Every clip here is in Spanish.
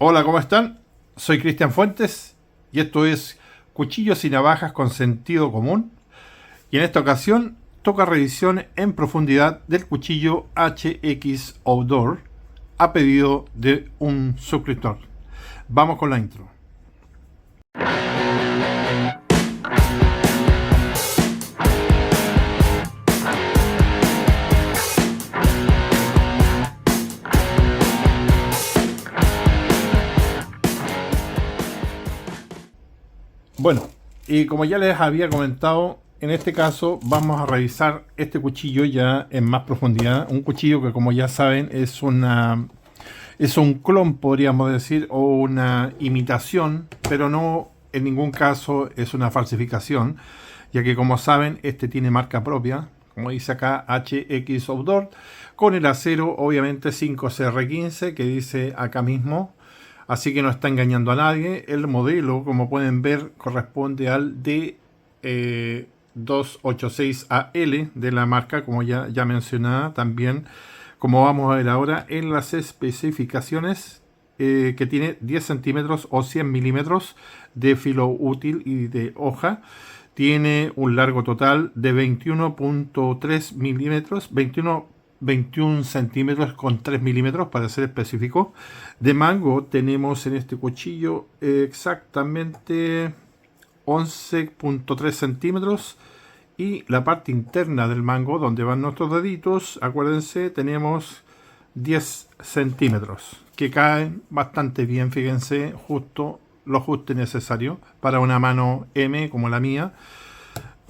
Hola, ¿cómo están? Soy Cristian Fuentes y esto es Cuchillos y Navajas con Sentido Común. Y en esta ocasión toca revisión en profundidad del cuchillo HX Outdoor a pedido de un suscriptor. Vamos con la intro. Bueno, y como ya les había comentado, en este caso vamos a revisar este cuchillo ya en más profundidad. Un cuchillo que, como ya saben, es un clon, podríamos decir, o una imitación, pero no en ningún caso es una falsificación, ya que, como saben, este tiene marca propia, como dice acá, HX Outdoor, con el acero obviamente 5CR15 que dice acá mismo. Así que no está engañando a nadie. El modelo, como pueden ver, corresponde al D286AL de la marca, como ya mencionaba también, como vamos a ver ahora en las especificaciones, que tiene 10 centímetros o 100 milímetros de filo útil y de hoja. Tiene un largo total de 21.3 milímetros, 21 centímetros con 3 milímetros para ser específico. De mango tenemos en este cuchillo exactamente 11.3 centímetros. Y la parte interna del mango, donde van nuestros deditos, acuérdense, tenemos 10 centímetros, que caen bastante bien, fíjense, justo lo justo y necesario para una mano M como la mía.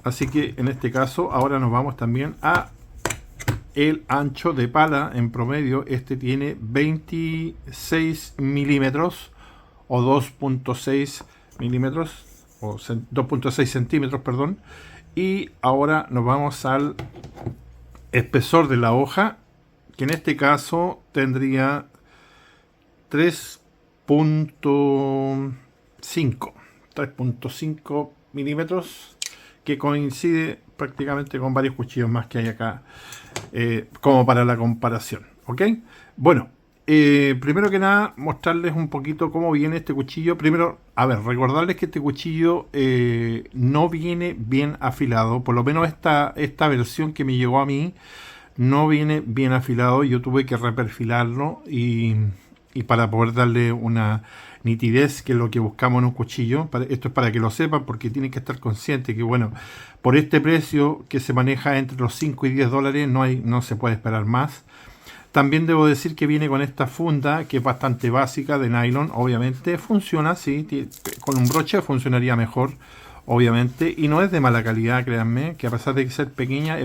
Así que en este caso ahora nos vamos también a el ancho de pala. En promedio este tiene 26 milímetros o 2.6 milímetros o 2.6 centímetros, perdón. Y ahora nos vamos al espesor de la hoja, que en este caso tendría 3.5 milímetros, que coincide prácticamente con varios cuchillos más que hay acá, como para la comparación. ¿Ok? Bueno, primero que nada, mostrarles un poquito cómo viene este cuchillo. Primero, a ver, recordarles que este cuchillo no viene bien afilado. Por lo menos esta versión que me llegó a mí no viene bien afilado. Yo tuve que reperfilarlo y para poder darle una nitidez, que es lo que buscamos en un cuchillo. Esto es para que lo sepan, porque tienen que estar conscientes que, bueno, por este precio que se maneja entre los 5 y 10 dólares, no se puede esperar más. También debo decir que viene con esta funda, que es bastante básica, de nylon. Obviamente funciona, sí, con un broche funcionaría mejor, obviamente, y no es de mala calidad, créanme, que a pesar de ser pequeña,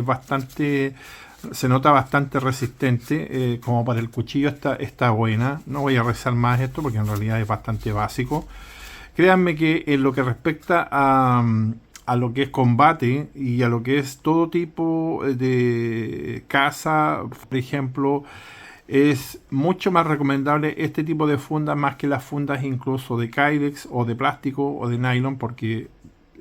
se nota bastante resistente. Como para el cuchillo está buena. No voy a rezar más esto porque en realidad es bastante básico. Créanme que en lo que respecta a lo que es combate y a lo que es todo tipo de caza, por ejemplo, es mucho más recomendable este tipo de fundas más que las fundas incluso de Kydex o de plástico o de nylon, porque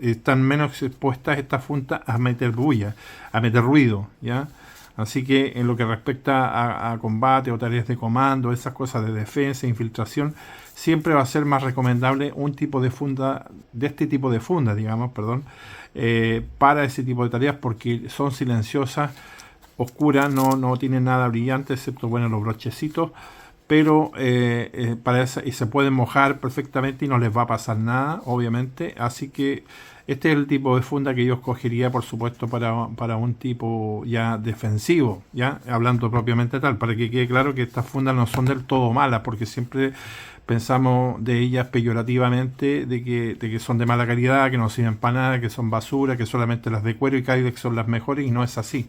están menos expuestas estas fundas a meter bulla, a meter ruido, ¿ya? Así que en lo que respecta a combate o tareas de comando, esas cosas de defensa, infiltración, siempre va a ser más recomendable un tipo de funda, de este tipo de funda, digamos, perdón, para ese tipo de tareas, porque son silenciosas, oscuras, no tienen nada brillante, excepto, bueno, los brochecitos, pero para esa, y se pueden mojar perfectamente y no les va a pasar nada, obviamente. Así que este es el tipo de funda que yo escogería, por supuesto, para un tipo ya defensivo, ya hablando propiamente tal, para que quede claro que estas fundas no son del todo malas, porque siempre pensamos de ellas peyorativamente, de que son de mala calidad, que no sirven para nada, que son basura, que solamente las de cuero y Kydex son las mejores, y no es así.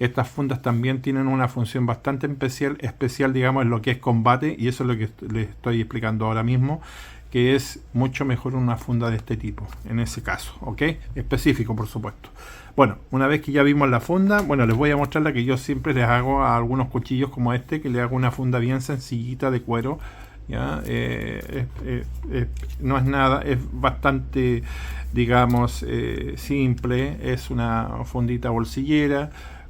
Estas fundas también tienen una función bastante especial, digamos, en lo que es combate, y eso es lo que les estoy explicando ahora mismo, que es mucho mejor una funda de este tipo, en ese caso, ¿ok? Específico, por supuesto. Bueno, una vez que ya vimos la funda, bueno, les voy a mostrar la que yo siempre les hago a algunos cuchillos como este, que le hago una funda bien sencillita de cuero, ¿ya? No es nada, es bastante, digamos, simple. Es una fundita bolsillera,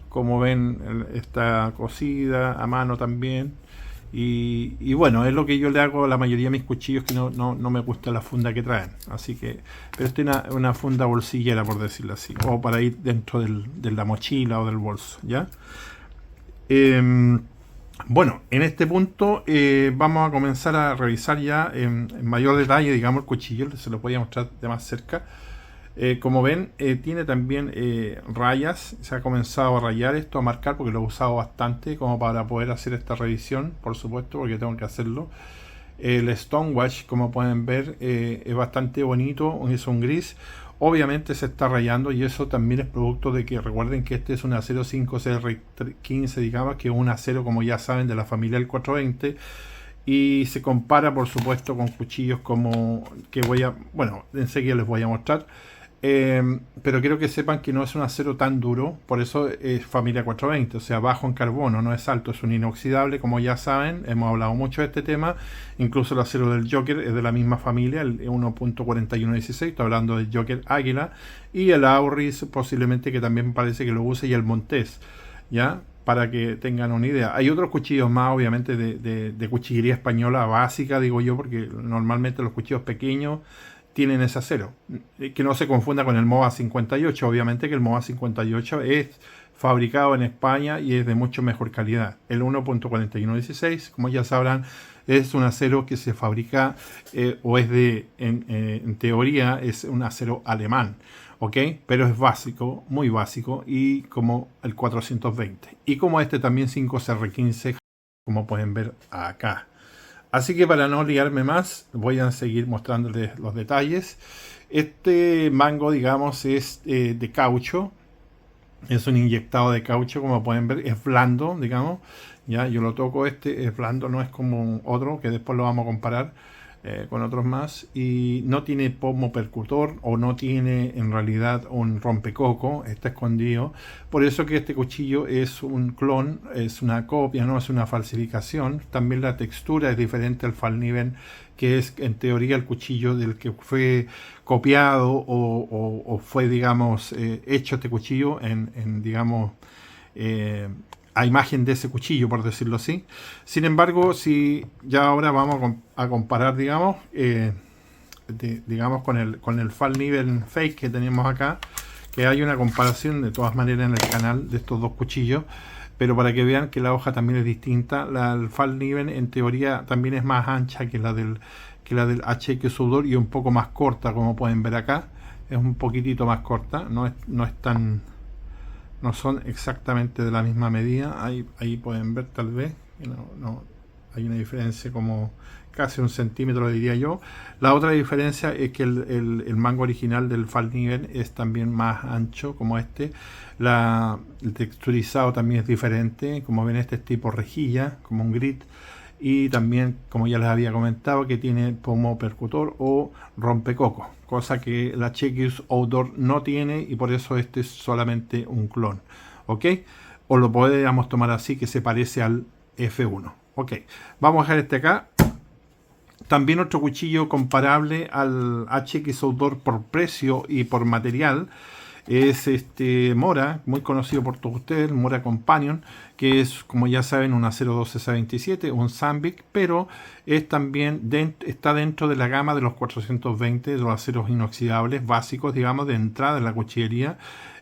como ven, está cosida a mano también, Y bueno, es lo que yo le hago a la mayoría de mis cuchillos, que no me gusta la funda que traen. Así que, pero esta es una funda bolsillera, por decirlo así, o para ir dentro de la mochila o del bolso, ¿ya? Bueno, en este punto vamos a comenzar a revisar ya en mayor detalle, digamos, el cuchillo. Se lo voy a mostrar de más cerca. Como ven, tiene también rayas. Se ha comenzado a rayar esto, a marcar, porque lo he usado bastante como para poder hacer esta revisión, por supuesto, porque tengo que hacerlo. El Stonewash, como pueden ver, es bastante bonito, es un gris. Obviamente se está rayando, y eso también es producto de que recuerden que este es un acero 5CR15, digamos, que es un acero, como ya saben, de la familia del 420, y se compara, por supuesto, con cuchillos como que bueno, enseguida les voy a mostrar. Pero quiero que sepan que no es un acero tan duro, por eso es familia 420, o sea, bajo en carbono, no es alto, es un inoxidable, como ya saben, hemos hablado mucho de este tema. Incluso el acero del Joker es de la misma familia, el 1.4116, estoy hablando del Joker Águila, y el Auris posiblemente, que también parece que lo use, y el Montés, ¿ya? Para que tengan una idea. Hay otros cuchillos más, obviamente, de cuchillería española básica, digo yo, porque normalmente los cuchillos pequeños tienen ese acero. Que no se confunda con el MOA 58. Obviamente que el MOA 58 es fabricado en España y es de mucho mejor calidad. El 1.4116, como ya sabrán, es un acero que se fabrica o es en teoría es un acero alemán, ¿ok? Pero es básico, muy básico, y como el 420. Y como este también 5CR15, como pueden ver acá. Así que para no liarme más, voy a seguir mostrándoles los detalles. Este mango, digamos, es de caucho. Es un inyectado de caucho, como pueden ver. Es blando, digamos. Ya, yo lo toco, este es blando, no es como otro, que después lo vamos a comparar con otros más. Y no tiene pomo percutor, o no tiene en realidad un rompecoco, está escondido. Por eso que este cuchillo es un clon, es una copia, no es una falsificación. También la textura es diferente al Fallkniven, que es en teoría el cuchillo del que fue copiado o fue, digamos, hecho este cuchillo digamos, a imagen de ese cuchillo, por decirlo así. Sin embargo, si ya ahora vamos a comparar, digamos, digamos con el Fallkniven Fake que tenemos acá, que hay una comparación de todas maneras en el canal de estos dos cuchillos, pero para que vean que la hoja también es distinta. El Fallkniven en teoría también es más ancha que la del HX Sudor, y un poco más corta, como pueden ver acá. Es un poquitito más corta, no es tan, no son exactamente de la misma medida. Ahí pueden ver tal vez que no hay una diferencia como casi 1 centímetro, diría yo. La otra diferencia es que el mango original del Fallkniven es también más ancho, como este. El texturizado también es diferente, como ven, este es tipo rejilla, como un grit. Y también, como ya les había comentado, que tiene pomo percutor o rompecoco, cosa que la HX Outdoor no tiene, y por eso este es solamente un clon, ¿ok? O lo podríamos tomar así, que se parece al F1, ¿ok? Vamos a dejar este acá. También otro cuchillo comparable al HX Outdoor por precio y por material es este Mora, muy conocido por todos ustedes, Mora Companion, que es, como ya saben, un acero 12C27, un Sandvik, pero es también está dentro de la gama de los 420, de los aceros inoxidables básicos, digamos, de entrada en la cuchillería,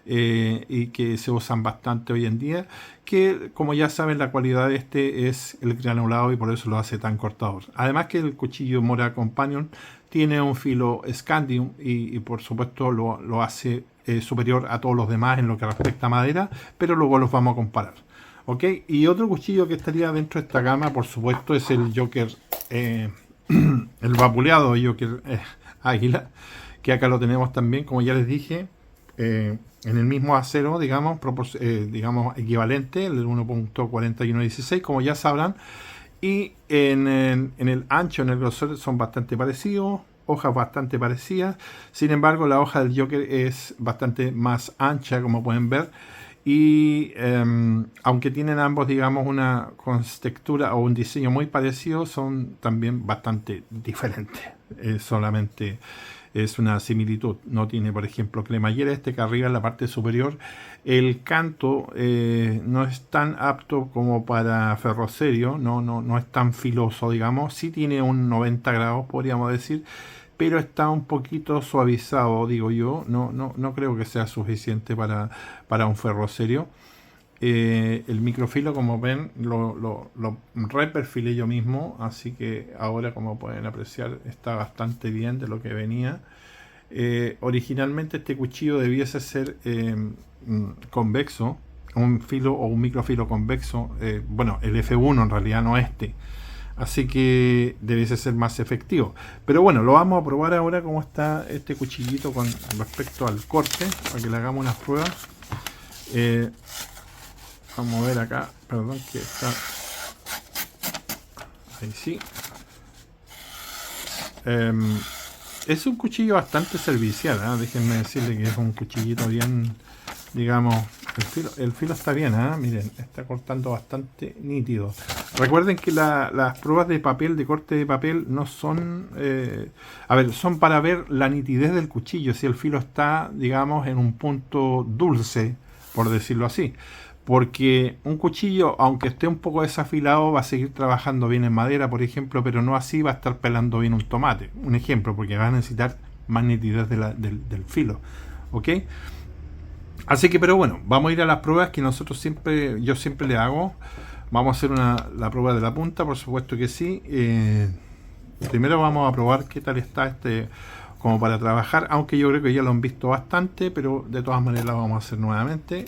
y que se usan bastante hoy en día, que, como ya saben, la cualidad de este es el granulado, y por eso lo hace tan cortador. Además que el cuchillo Mora Companion tiene un filo Scandium, y por supuesto lo hace superior a todos los demás en lo que respecta a madera, pero luego los vamos a comparar. ¿Ok? Y otro cuchillo que estaría dentro de esta gama, por supuesto, es el Joker, el vapuleado Joker Águila, que acá lo tenemos también, como ya les dije, en el mismo acero, digamos, digamos equivalente, el 1.4116, como ya sabrán. Y en el ancho, en el grosor, son bastante parecidos, hojas bastante parecidas. Sin embargo, la hoja del Joker es bastante más ancha, como pueden ver. Y aunque tienen ambos, digamos, una textura o un diseño muy parecido, son también bastante diferentes. Solamente es una similitud. No tiene, por ejemplo, cremallera. Este que arriba en la parte superior, el canto no es tan apto como para ferrocerio, no es tan filoso, digamos. Sí tiene un 90 grados, podríamos decir, pero está un poquito suavizado, digo yo. No creo que sea suficiente para un ferrocerio. El microfilo, como ven, lo reperfilé yo mismo, así que ahora, como pueden apreciar, está bastante bien de lo que venía. Originalmente este cuchillo debiese ser convexo, un filo o un microfilo convexo, bueno, el F1 en realidad, no este, así que debiese ser más efectivo. Pero bueno, lo vamos a probar ahora cómo está este cuchillito con respecto al corte, para que le hagamos unas pruebas. Vamos a ver acá, perdón, que está ahí, sí. Es un cuchillo bastante servicial, ¿eh? Déjenme decirle que es un cuchillito bien, digamos, el filo está bien, miren, está cortando bastante nítido. Recuerden que las pruebas de papel, de corte de papel, no son, a ver, son para ver la nitidez del cuchillo, si el filo está, digamos, en un punto dulce, por decirlo así. Porque un cuchillo, aunque esté un poco desafilado, va a seguir trabajando bien en madera, por ejemplo, pero no así va a estar pelando bien un tomate. Un ejemplo, porque va a necesitar más nitidez del filo. ¿Ok? Así que, pero bueno, vamos a ir a las pruebas que yo siempre le hago. Vamos a hacer la prueba de la punta, por supuesto que sí. Primero vamos a probar qué tal está como para trabajar, aunque yo creo que ya lo han visto bastante, pero de todas maneras lo vamos a hacer nuevamente.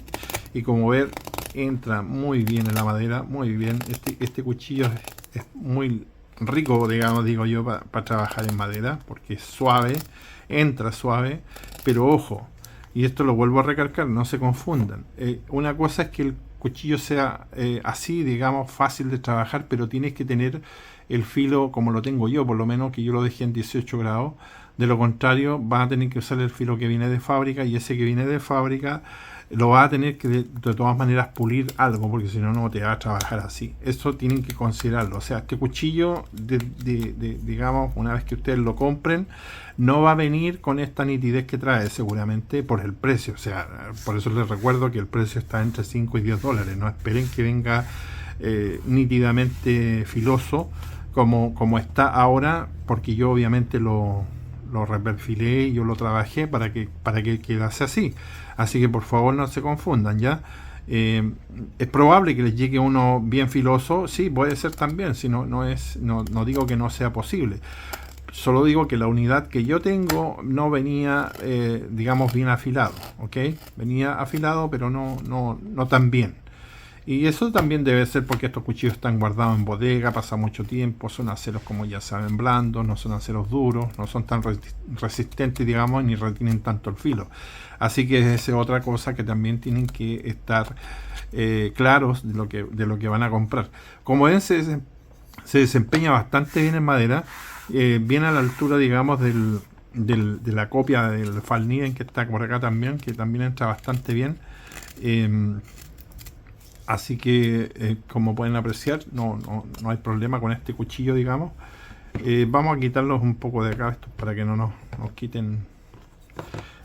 Y como ver, entra muy bien en la madera, muy bien. Este cuchillo es muy rico, digamos, digo yo, para trabajar en madera, porque es suave, entra suave, pero ojo, y esto lo vuelvo a recalcar, no se confundan. Una cosa es que el cuchillo sea así, digamos, fácil de trabajar, pero tienes que tener el filo como lo tengo yo, por lo menos, que yo lo dejé en 18 grados. De lo contrario, vas a tener que usar el filo que viene de fábrica, y ese que viene de fábrica lo vas a tener que de todas maneras pulir algo, porque si no, no te va a trabajar así. Eso tienen que considerarlo. O sea, este cuchillo, digamos, una vez que ustedes lo compren, no va a venir con esta nitidez que trae, seguramente por el precio. O sea, por eso les recuerdo que el precio está entre 5 y 10 dólares. No esperen que venga nítidamente filoso como está ahora, porque yo obviamente lo reperfilé y yo lo trabajé para que quedase así. Así que por favor no se confundan, ¿ya? Es probable que les llegue uno bien filoso, sí, puede ser también, si no digo que no sea posible. Solo digo que la unidad que yo tengo no venía, digamos, bien afilado, ¿ok? Venía afilado, pero no tan bien. Y eso también debe ser porque estos cuchillos están guardados en bodega, pasa mucho tiempo, son aceros, como ya saben, blandos, no son aceros duros, no son tan resistentes, digamos, ni retienen tanto el filo. Así que esa es otra cosa que también tienen que estar claros de lo que van a comprar. Como ven, se desempeña bastante bien en madera, bien a la altura, digamos, de la copia del Fallkniven que está por acá también, que también entra bastante bien. Así que, como pueden apreciar, no hay problema con este cuchillo, digamos. Vamos a quitarlos un poco de acá, esto, para que no nos quiten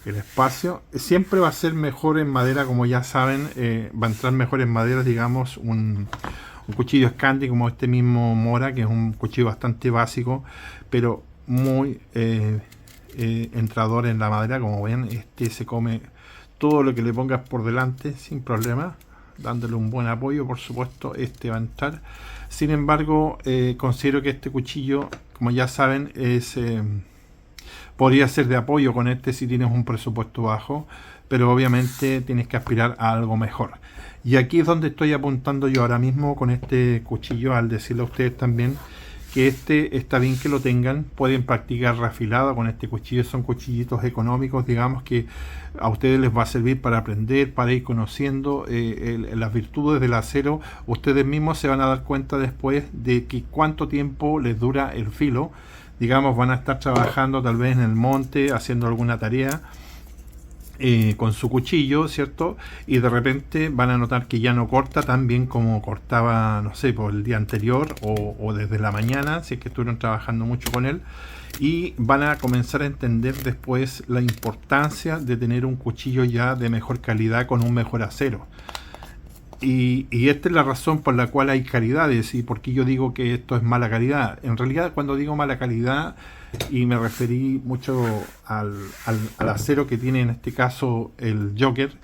el espacio. Siempre va a ser mejor en madera, como ya saben, va a entrar mejor en madera, digamos, un cuchillo Scandi como este mismo Mora, que es un cuchillo bastante básico, pero muy entrador en la madera. Como ven, este se come todo lo que le pongas por delante sin problema, dándole un buen apoyo. Por supuesto, este va a entrar. Sin embargo, considero que este cuchillo, como ya saben, podría ser de apoyo con este si tienes un presupuesto bajo, pero obviamente tienes que aspirar a algo mejor. Y aquí es donde estoy apuntando yo ahora mismo con este cuchillo, al decirle a ustedes también que está bien que lo tengan. Pueden practicar reafilado con este cuchillo. Son cuchillitos económicos, digamos, que a ustedes les va a servir para aprender, para ir conociendo las virtudes del acero. Ustedes mismos se van a dar cuenta después de que cuánto tiempo les dura el filo. Digamos, van a estar trabajando tal vez en el monte, haciendo alguna tarea, con su cuchillo, ¿cierto? Y de repente van a notar que ya no corta tan bien como cortaba, no sé, por el día anterior o desde la mañana, si es que estuvieron trabajando mucho con él. Y van a comenzar a entender después la importancia de tener un cuchillo ya de mejor calidad con un mejor acero. Y esta es la razón por la cual hay calidades y por qué yo digo que esto es mala calidad. En realidad, cuando digo mala calidad, y me referí mucho al acero que tiene en este caso el Joker,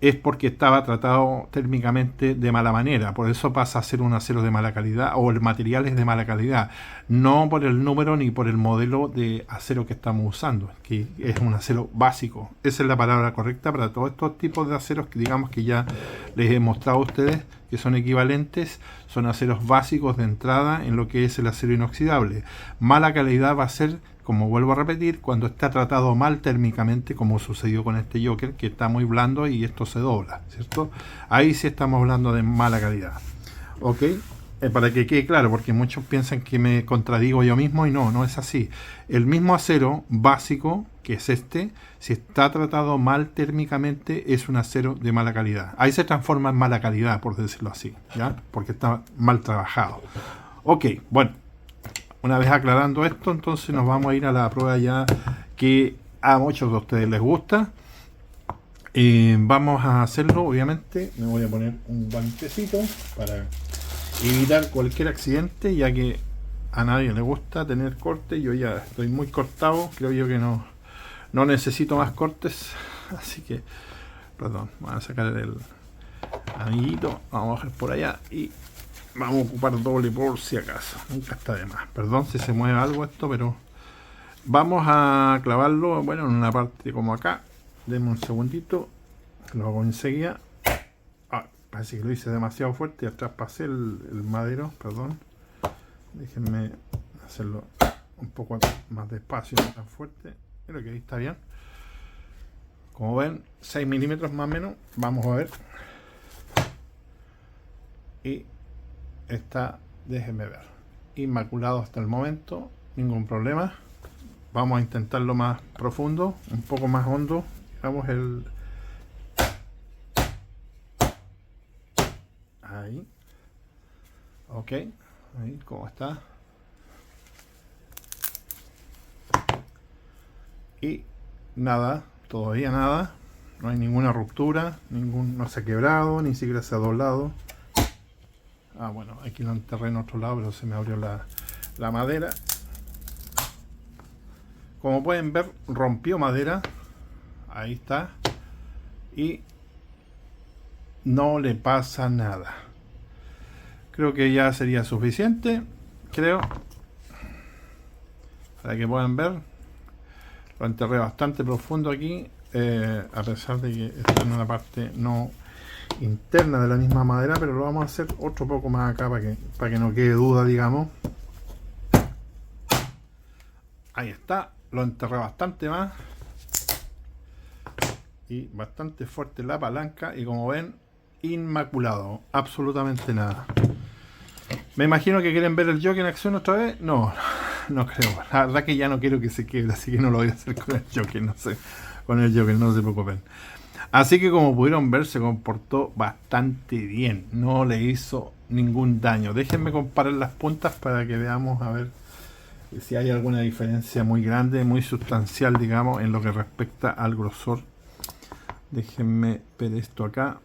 es porque estaba tratado térmicamente de mala manera. Por eso pasa a ser un acero de mala calidad, o el material es de mala calidad, no por el número ni por el modelo de acero que estamos usando, que es un acero básico. Esa es la palabra correcta para todos estos tipos de aceros que digamos que ya les he mostrado a ustedes que son equivalentes. Son aceros básicos de entrada en lo que es el acero inoxidable. Mala calidad va a ser, como vuelvo a repetir, cuando está tratado mal térmicamente, como sucedió con este Joker, que está muy blando y esto se dobla, ¿cierto? Ahí sí estamos hablando de mala calidad. ¿Ok? Para que quede claro, porque muchos piensan que me contradigo yo mismo y no es así. El mismo acero básico, que es este, si está tratado mal térmicamente, es un acero de mala calidad. Ahí se transforma en mala calidad, por decirlo así, ¿ya? Porque está mal trabajado. Ok, bueno. Una vez aclarando esto, entonces nos vamos a ir a la prueba ya que a muchos de ustedes les gusta. Vamos a hacerlo, obviamente. Me voy a poner un guantecito para evitar cualquier accidente, ya que a nadie le gusta tener cortes. Yo ya estoy muy cortado, creo yo que no necesito más cortes. Así que, perdón, vamos a sacar el amiguito, vamos a bajar por allá y vamos a ocupar doble por si acaso. Nunca está de más. Perdón si se mueve algo esto, pero vamos a clavarlo, bueno, en una parte como acá. Denme un segundito. Lo hago enseguida. Parece que lo hice demasiado fuerte y traspasé el madero. Perdón. Déjenme hacerlo un poco más despacio, no tan fuerte. Creo que ahí está bien. Como ven, 6 milímetros más o menos. Vamos a ver. Y está, déjenme ver, inmaculado hasta el momento, ningún problema. Vamos a intentarlo más profundo, un poco más hondo, digamos ahí, ok, ahí como está, y nada, todavía nada, no hay ninguna ruptura, no se ha quebrado, ni siquiera se ha doblado. Bueno, aquí lo enterré en otro lado, pero se me abrió la madera. Como pueden ver, rompió madera. Ahí está. Y no le pasa nada. Creo que ya sería suficiente. Creo. Para que puedan ver. Lo enterré bastante profundo aquí. A pesar de que está en una parte no interna de la misma madera, pero lo vamos a hacer otro poco más acá para que no quede duda, digamos. Ahí está, lo enterré bastante más y bastante fuerte la palanca, y como ven, inmaculado, absolutamente nada. Me imagino que quieren ver el Joker en acción otra vez. No creo, la verdad que ya no quiero que se quiebre, así que no lo voy a hacer con el Joker, no se preocupen. Así que como pudieron ver, se comportó bastante bien, no le hizo ningún daño. Déjenme comparar las puntas para que veamos a ver si hay alguna diferencia muy grande, muy sustancial, digamos, en lo que respecta al grosor. Déjenme ver esto acá.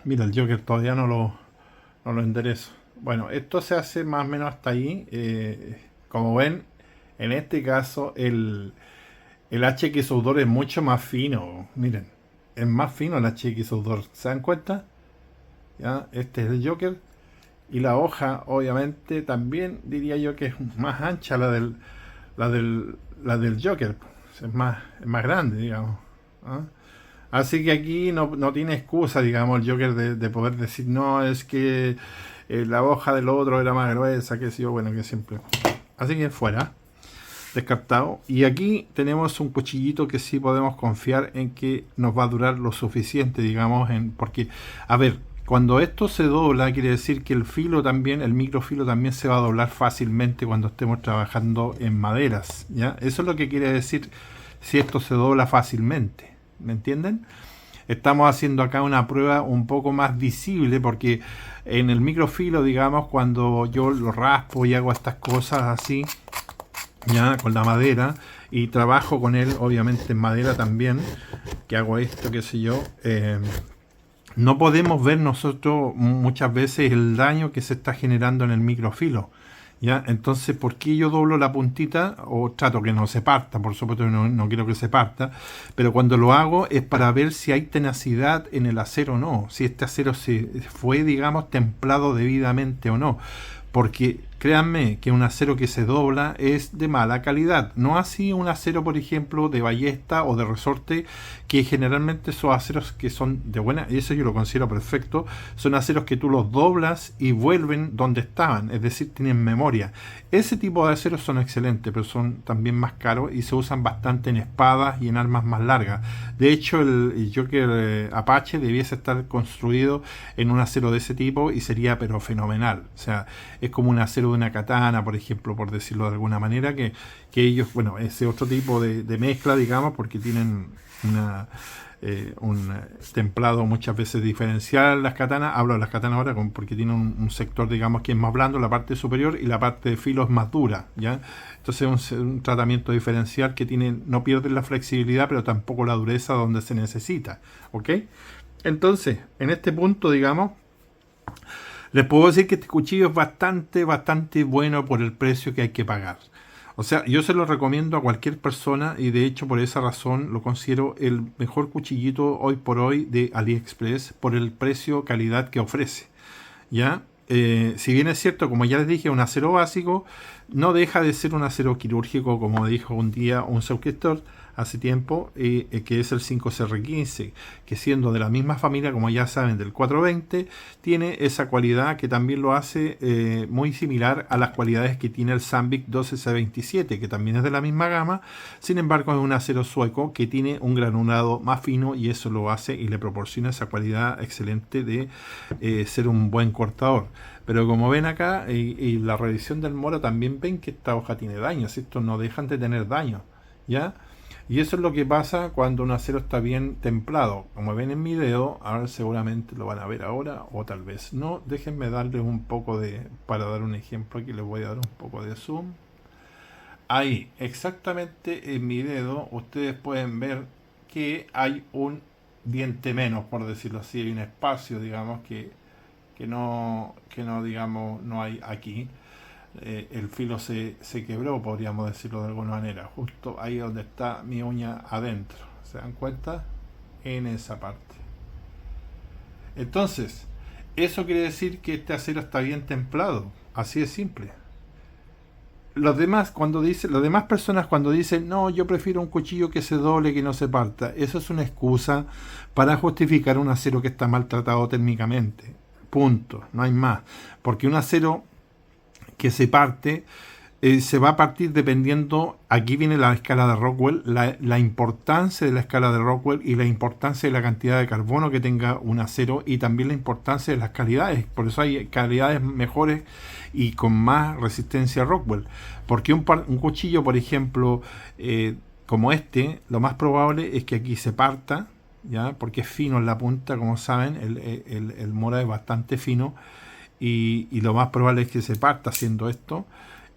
Mira, el Joker todavía no lo enderezo. Bueno, esto se hace más o menos hasta ahí. Como ven, en este caso el HX Soudor es mucho más fino. Miren, es más fino el HX Soudor. ¿Se dan cuenta? ¿Ya? Este es el Joker. Y la hoja, obviamente, también diría yo que es más ancha la del Joker. Es más grande, digamos. ¿Ah? Así que aquí no tiene excusa, digamos, el Joker de poder decir, no, es que la hoja del otro era más gruesa, que sí, bueno, que siempre. Así que fuera. Descartado. Y aquí tenemos un cuchillito que sí podemos confiar en que nos va a durar lo suficiente, digamos, porque, a ver, cuando esto se dobla, quiere decir que el filo también, el microfilo también se va a doblar fácilmente cuando estemos trabajando en maderas, ¿ya? Eso es lo que quiere decir si esto se dobla fácilmente, ¿me entienden? Estamos haciendo acá una prueba un poco más visible porque en el microfilo, digamos, cuando yo lo raspo y hago estas cosas así, ya con la madera, y trabajo con él, obviamente en madera también, que hago esto, qué sé yo, no podemos ver nosotros muchas veces el daño que se está generando en el microfilo. ¿Ya? Entonces, ¿por qué yo doblo la puntita? O trato que no se parta, por supuesto que no quiero que se parta, pero cuando lo hago es para ver si hay tenacidad en el acero o no, si este acero se fue, digamos, templado debidamente o no. Porque créanme que un acero que se dobla es de mala calidad. No así un acero, por ejemplo, de ballesta o de resorte, que generalmente son aceros que son de buena, y eso yo lo considero perfecto, son aceros que tú los doblas y vuelven donde estaban, es decir, tienen memoria. Ese tipo de aceros son excelentes, pero son también más caros y se usan bastante en espadas y en armas más largas. De hecho, el Joker Apache debiese estar construido en un acero de ese tipo y sería pero fenomenal. O sea, es como un acero de una katana, por ejemplo, por decirlo de alguna manera, que ellos, bueno, ese otro tipo de mezcla, digamos, porque tienen un templado muchas veces diferencial las katanas. Hablo de las katanas ahora porque tienen un sector, digamos, que es más blando, la parte superior, y la parte de filo es más dura, ¿ya? Entonces es un tratamiento diferencial que no pierde la flexibilidad, pero tampoco la dureza donde se necesita, ¿ok? Entonces, en este punto, digamos, les puedo decir que este cuchillo es bastante bueno por el precio que hay que pagar. O sea, yo se lo recomiendo a cualquier persona y de hecho por esa razón lo considero el mejor cuchillito hoy por hoy de AliExpress por el precio calidad que ofrece. ¿Ya? Si bien es cierto, como ya les dije, un acero básico no deja de ser un acero quirúrgico, como dijo un día un suscriptor hace tiempo, que es el 5CR15, que siendo de la misma familia, como ya saben, del 420, tiene esa cualidad que también lo hace muy similar a las cualidades que tiene el Sandvik 12C27, que también es de la misma gama. Sin embargo, es un acero sueco que tiene un granulado más fino y eso lo hace y le proporciona esa cualidad excelente de ser un buen cortador. Pero como ven acá, y la revisión del Mora, también ven que esta hoja tiene daños. Estos no dejan de tener daño, ¿ya? Y eso es lo que pasa cuando un acero está bien templado. Como ven en mi dedo, ahora seguramente lo van a ver ahora, o tal vez no. Déjenme darles un poco para dar un ejemplo, aquí les voy a dar un poco de zoom. Ahí, exactamente en mi dedo, ustedes pueden ver que hay un diente menos, por decirlo así. Hay un espacio, digamos, que no, digamos, no hay aquí. El filo se quebró, podríamos decirlo de alguna manera, justo ahí donde está mi uña adentro. ¿Se dan cuenta? En esa parte. Entonces, eso quiere decir que este acero está bien templado. Así de simple. Las demás personas cuando dicen no, yo prefiero un cuchillo que se doble, que no se parta, eso es una excusa para justificar un acero que está maltratado térmicamente. Punto, no hay más. Porque un acero que se parte, se va a partir dependiendo, aquí viene la escala de Rockwell, la importancia de la escala de Rockwell y la importancia de la cantidad de carbono que tenga un acero y también la importancia de las calidades. Por eso hay calidades mejores y con más resistencia a Rockwell. Porque un cuchillo, por ejemplo, como este, lo más probable es que aquí se parta, ¿ya? Porque es fino en la punta, como saben, el Mora es bastante fino. Y lo más probable es que se parta haciendo esto.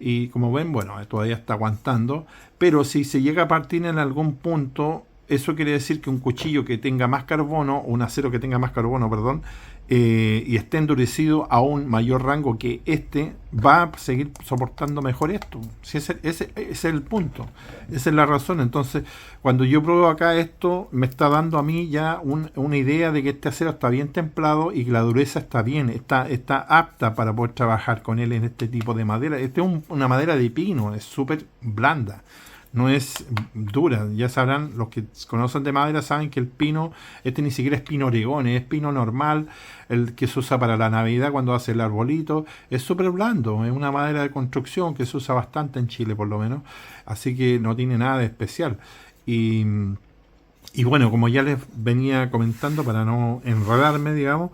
Y como ven, bueno, todavía está aguantando. Pero si se llega a partir en algún punto, eso quiere decir que un cuchillo que tenga más carbono, un acero que tenga más carbono, perdón, y esté endurecido a un mayor rango que este, va a seguir soportando mejor esto. Si ese es el punto, esa es la razón. Entonces, cuando yo pruebo acá esto, me está dando a mí ya una idea de que este acero está bien templado y que la dureza está bien, está apta para poder trabajar con él en este tipo de madera. Esta es una madera de pino, es súper blanda. No es dura, ya sabrán, los que conocen de madera saben que el pino, este ni siquiera es pino oregón, es pino normal, el que se usa para la Navidad cuando hace el arbolito, es súper blando, es una madera de construcción que se usa bastante en Chile por lo menos, así que no tiene nada de especial. Y bueno, como ya les venía comentando, para no enredarme, digamos,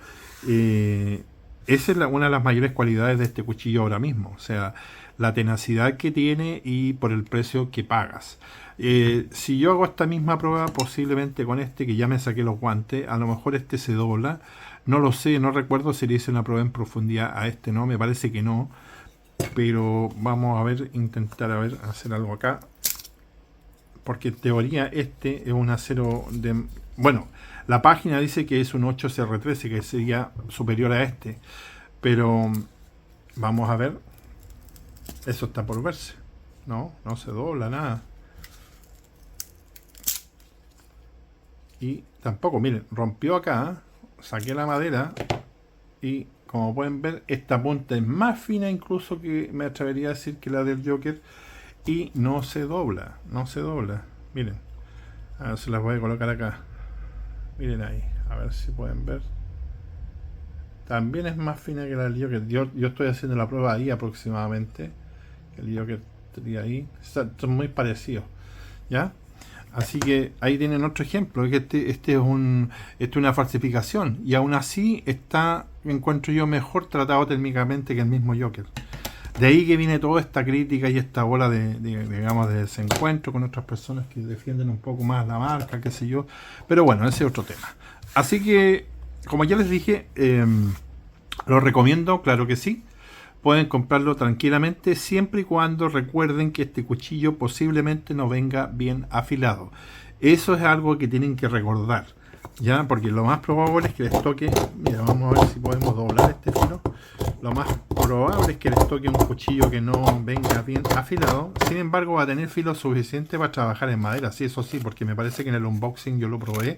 esa es una de las mayores cualidades de este cuchillo ahora mismo, o sea, la tenacidad que tiene y por el precio que pagas. Si yo hago esta misma prueba, posiblemente con este, que ya me saqué los guantes, a lo mejor este se dobla. No lo sé, no recuerdo si le hice una prueba en profundidad a este, ¿no? Me parece que no. Pero vamos a ver, intentar a ver, hacer algo acá. Porque en teoría este es un acero de... Bueno, la página dice que es un 8CR13, que sería superior a este. Pero vamos a ver. Eso está por verse. No, no se dobla nada. Y tampoco, miren, rompió acá. Saqué la madera. Y como pueden ver, esta punta es más fina incluso que me atrevería a decir que la del Joker. Y no se dobla, no se dobla. Miren, a ver si las voy a colocar acá. Miren ahí, a ver si pueden ver. También es más fina que la del Joker. Yo estoy haciendo la prueba ahí aproximadamente. El Joker tenía ahí. Son muy parecidos. ¿Ya? Así que ahí tienen otro ejemplo, que este es una falsificación y aún así está, encuentro yo, mejor tratado térmicamente que el mismo Joker. De ahí que viene toda esta crítica y esta bola digamos, de desencuentro con otras personas que defienden un poco más la marca, qué sé yo. Pero bueno, ese es otro tema. Así que, como ya les dije, lo recomiendo, claro que sí. Pueden comprarlo tranquilamente siempre y cuando recuerden que este cuchillo posiblemente no venga bien afilado. Eso es algo que tienen que recordar, ¿ya? Porque lo más probable es que les toque... Mira, vamos a ver si podemos doblar este filo. Lo más probable es que les toque un cuchillo que no venga bien afilado. Sin embargo, va a tener filo suficiente para trabajar en madera. Sí, eso sí, porque me parece que en el unboxing yo lo probé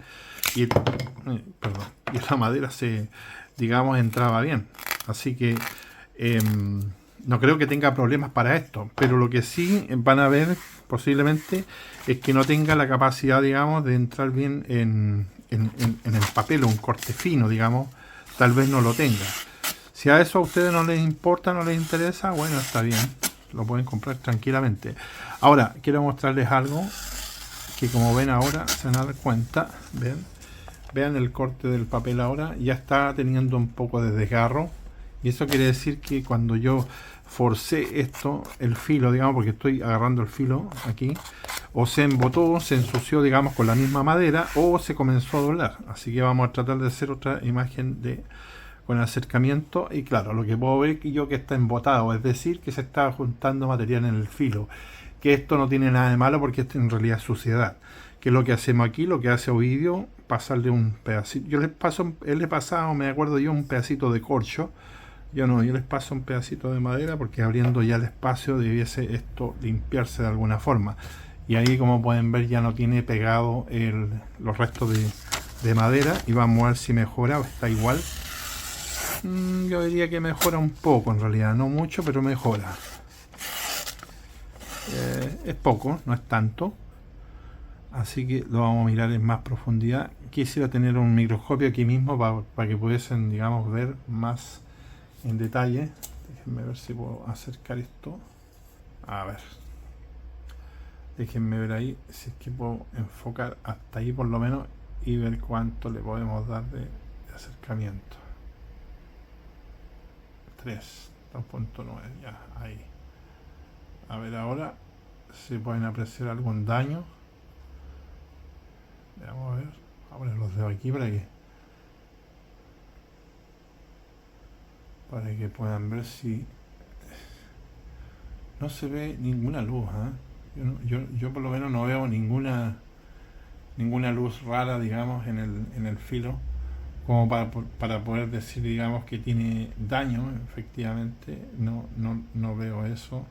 y, perdón, y la madera se, digamos, entraba bien. Así que... no creo que tenga problemas para esto, pero lo que sí van a ver posiblemente es que no tenga la capacidad, digamos, de entrar bien en el papel o un corte fino, digamos, tal vez no lo tenga. Si a eso a ustedes no les importa, no les interesa, bueno, está bien, lo pueden comprar tranquilamente. Ahora, quiero mostrarles algo que, como ven ahora, se van a dar cuenta, vean el corte del papel ahora, ya está teniendo un poco de desgarro. Y eso quiere decir que cuando yo forcé esto, el filo, digamos, porque estoy agarrando el filo aquí, o se embotó, se ensució, digamos, con la misma madera, o se comenzó a doblar. Así que vamos a tratar de hacer otra imagen con acercamiento. Y claro, lo que puedo ver yo que está embotado, es decir, que se está juntando material en el filo. Que esto no tiene nada de malo porque esto en realidad es suciedad. Que es lo que hacemos aquí, lo que hace Ovidio, pasarle un pedacito. Yo él le pasaba, me acuerdo yo, un pedacito de corcho. Yo les paso un pedacito de madera porque abriendo ya el espacio debiese esto limpiarse de alguna forma. Y ahí, como pueden ver, ya no tiene pegado los restos de madera. Y vamos a ver si mejora o está igual. Yo diría que mejora un poco en realidad, no mucho, pero mejora. Es poco, no es tanto. Así que lo vamos a mirar en más profundidad. Quisiera tener un microscopio aquí mismo para que pudiesen, digamos, ver más en detalle. Déjenme ver si puedo acercar esto. A ver, déjenme ver ahí si es que puedo enfocar hasta ahí por lo menos y ver cuánto le podemos dar de acercamiento. 3, 2.9, ya ahí. A ver ahora si pueden apreciar algún daño. Vamos a ver, voy a poner los dedos aquí para que puedan ver si no se ve ninguna luz, ¿eh? Yo por lo menos no veo ninguna luz rara, digamos, en el filo, como para poder decir, digamos, que tiene daño. Efectivamente, no veo eso.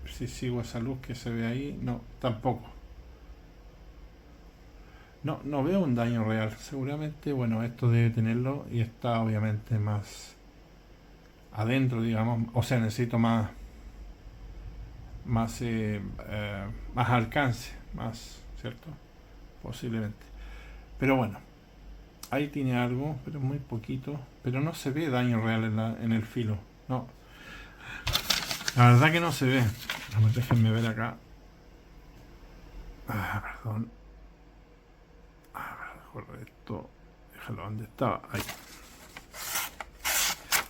Si sigo esa luz que se ve ahí, no, tampoco. No veo un daño real. Seguramente, bueno, esto debe tenerlo y está obviamente más adentro, digamos. O sea, necesito más alcance, más, ¿cierto? Posiblemente. Pero bueno, ahí tiene algo, pero muy poquito. Pero no se ve daño real en el filo. No, la verdad que no se ve. Déjenme ver acá. Perdón. Mejor esto. Déjalo donde estaba. Ahí.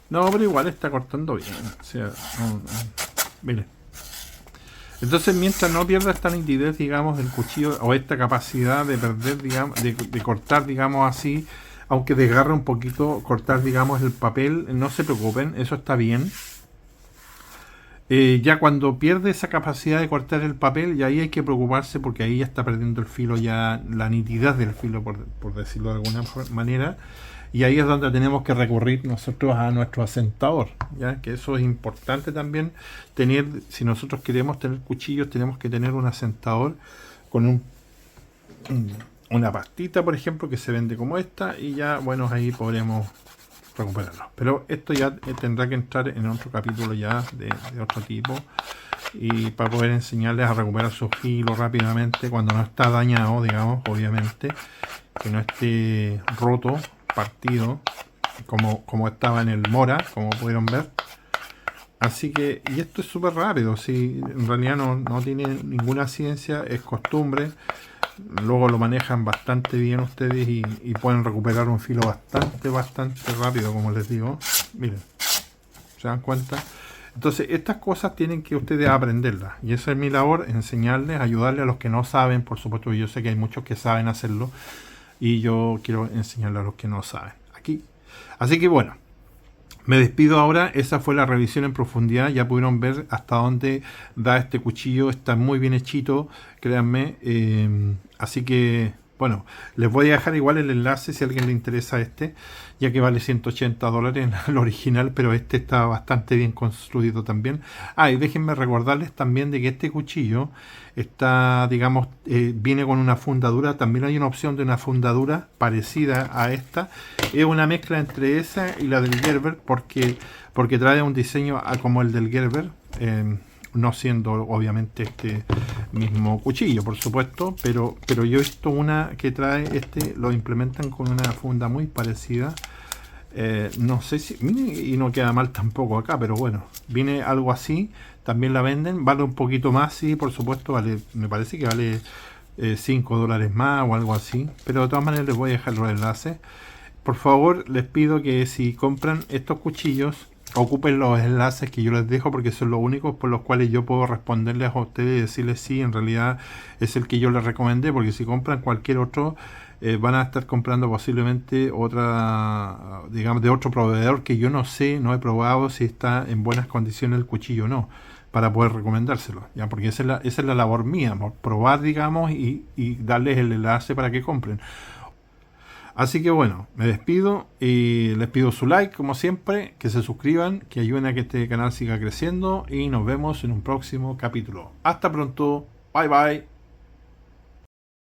No, pero igual está cortando bien. O sea, miren. Entonces, mientras no pierda esta nitidez, digamos, del cuchillo, o esta capacidad de perder, digamos, de cortar, digamos así, aunque desgarre un poquito, cortar, digamos, el papel, no se preocupen, eso está bien. Ya cuando pierde esa capacidad de cortar el papel, ya ahí hay que preocuparse porque ahí ya está perdiendo el filo, ya la nitidez del filo, por decirlo de alguna manera. Y ahí es donde tenemos que recurrir nosotros a nuestro asentador, ya que eso es importante también tener. Si nosotros queremos tener cuchillos, tenemos que tener un asentador con una pastita, por ejemplo, que se vende como esta, y ya, bueno, ahí podremos recuperarlo. Pero esto ya tendrá que entrar en otro capítulo ya de otro tipo, y para poder enseñarles a recuperar su filo rápidamente cuando no está dañado, digamos, obviamente, que no esté roto, partido, como estaba en el Mora, como pudieron ver. Así que, y esto es súper rápido, si en realidad no tiene ninguna ciencia, es costumbre. Luego lo manejan bastante bien ustedes y pueden recuperar un filo bastante rápido, como les digo. Miren, ¿se dan cuenta? Entonces, estas cosas tienen que ustedes aprenderlas. Y esa es mi labor, enseñarles, ayudarles a los que no saben. Por supuesto, yo sé que hay muchos que saben hacerlo. Y yo quiero enseñarles a los que no saben. Aquí. Así que bueno, me despido ahora. Esa fue la revisión en profundidad. Ya pudieron ver hasta dónde da este cuchillo. Está muy bien hechito, créanme. Así que, bueno, les voy a dejar igual el enlace si a alguien le interesa este, ya que vale $180 en el original, pero este está bastante bien construido también. Y déjenme recordarles también de que este cuchillo está, digamos, viene con una fundadura. También hay una opción de una fundadura parecida a esta. Es una mezcla entre esa y la del Gerber, porque trae un diseño como el del Gerber. No siendo obviamente este mismo cuchillo, por supuesto, pero yo he visto una que trae lo implementan con una funda muy parecida. No sé si, y no queda mal tampoco acá, pero bueno, viene algo así, también la venden, vale un poquito más, sí, por supuesto, vale, me parece que vale $5 más o algo así, pero de todas maneras les voy a dejar los enlaces. Por favor, les pido que si compran estos cuchillos, ocupen los enlaces que yo les dejo, porque son los únicos por los cuales yo puedo responderles a ustedes y decirles si en realidad es el que yo les recomendé, porque si compran cualquier otro van a estar comprando posiblemente otra, digamos, de otro proveedor que yo no sé, no he probado si está en buenas condiciones el cuchillo o no, para poder recomendárselo, ya, porque esa es la labor mía, probar, digamos, y darles el enlace para que compren. Así que bueno, me despido y les pido su like como siempre, que se suscriban, que ayuden a que este canal siga creciendo y nos vemos en un próximo capítulo. Hasta pronto, bye bye.